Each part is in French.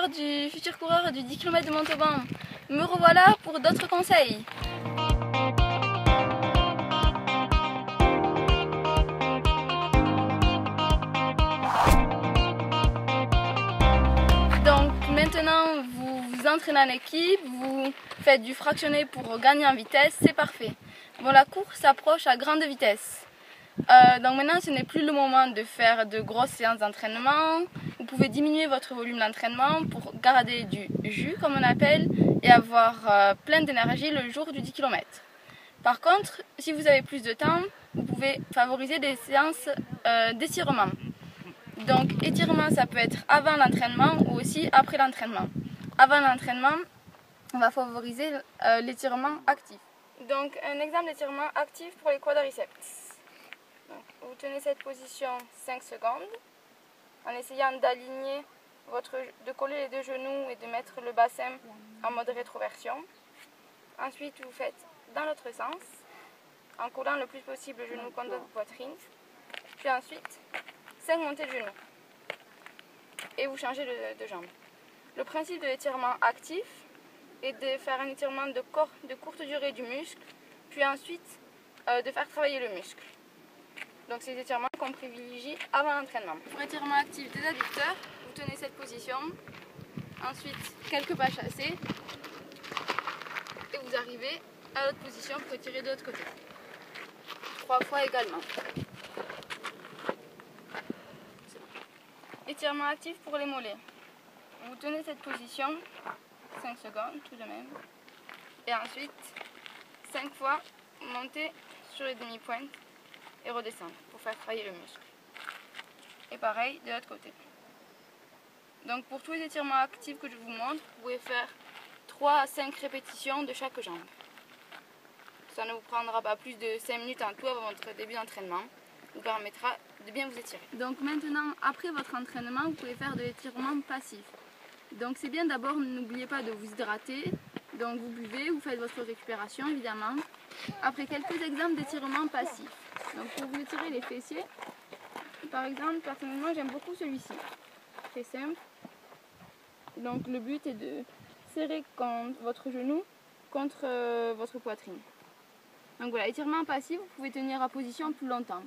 coureurs du futur coureur du 10 km de Montauban. Me revoilà pour d'autres conseils. Donc maintenant vous vous entraînez en équipe, vous faites du fractionné pour gagner en vitesse, c'est parfait. Bon, la course approche à grande vitesse. Donc maintenant ce n'est plus le moment de faire de grosses séances d'entraînement. Vous pouvez diminuer votre volume d'entraînement pour garder du jus comme on appelle et avoir plein d'énergie le jour du 10 km. Par contre, si vous avez plus de temps, vous pouvez favoriser des séances d'étirement. Donc étirement ça peut être avant l'entraînement ou aussi après l'entraînement. Avant l'entraînement, on va favoriser l'étirement actif. Donc un exemple d'étirement actif pour les quadriceps. Donc, vous tenez cette position 5 secondes en essayant d'aligner de coller les deux genoux et de mettre le bassin en mode rétroversion. Ensuite, vous faites dans l'autre sens en collant le plus possible le genou contre votre poitrine. Puis ensuite, 5 montées de genoux. Et vous changez de jambe. Le principe de l'étirement actif est de faire un étirement de courte durée du muscle, puis ensuite de faire travailler le muscle. Donc c'est des étirements qu'on privilégie avant l'entraînement. Pour l'étirement actif des adducteurs, vous tenez cette position, ensuite quelques pas chassés, et vous arrivez à l'autre position pour étirer de l'autre côté. 3 fois également. Étirement actif pour les mollets. Vous tenez cette position, 5 secondes tout de même, et ensuite 5 fois monter sur les demi-pointes et redescendre pour faire travailler le muscle. Et pareil de l'autre côté. Donc pour tous les étirements actifs que je vous montre, vous pouvez faire 3 à 5 répétitions de chaque jambe. Ça ne vous prendra pas plus de 5 minutes en tout avant votre début d'entraînement. Vous permettra de bien vous étirer. Donc maintenant, après votre entraînement, vous pouvez faire de l'étirement passif. Donc c'est bien d'abord, n'oubliez pas de vous hydrater. Donc vous buvez, vous faites votre récupération évidemment. Après quelques exemples d'étirement passif. Donc pour vous étirer les fessiers, par exemple, personnellement j'aime beaucoup celui-ci. Très simple. Donc le but est de serrer votre genou contre votre poitrine. Donc voilà, étirement passif, vous pouvez tenir à position plus longtemps.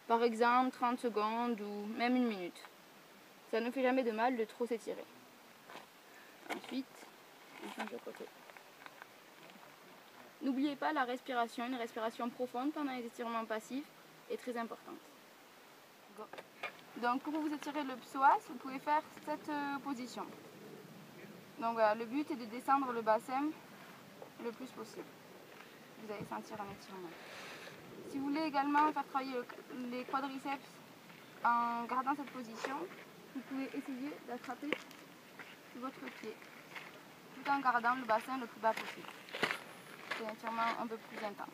Par exemple 30 secondes ou même 1 minute. Ça ne fait jamais de mal de trop s'étirer. Ensuite, on change de côté. N'oubliez pas la respiration, une respiration profonde pendant les étirements passifs est très importante. Donc pour vous étirer le psoas, vous pouvez faire cette position. Donc voilà, le but est de descendre le bassin le plus possible. Vous allez sentir un étirement. Si vous voulez également faire travailler les quadriceps en gardant cette position, vous pouvez essayer d'attraper votre pied tout en gardant le bassin le plus bas possible. C'est un étirement un peu plus intense.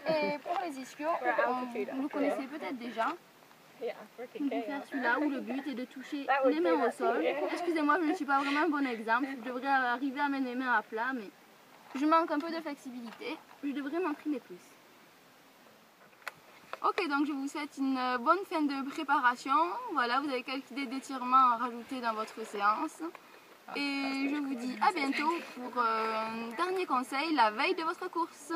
Et pour les ischios, vous le connaissez peut-être déjà. On peut faire celui-là où le but est de toucher les mains au sol. Excusez-moi, je ne suis pas vraiment un bon exemple. Je devrais arriver à mettre les mains à plat, mais je manque un peu de flexibilité. Je devrais m'entraîner plus. Ok, donc je vous souhaite une bonne fin de préparation. Voilà, vous avez quelques idées d'étirements à rajouter dans votre séance. Et je vous dis à bientôt pour un dernier conseil la veille de votre course.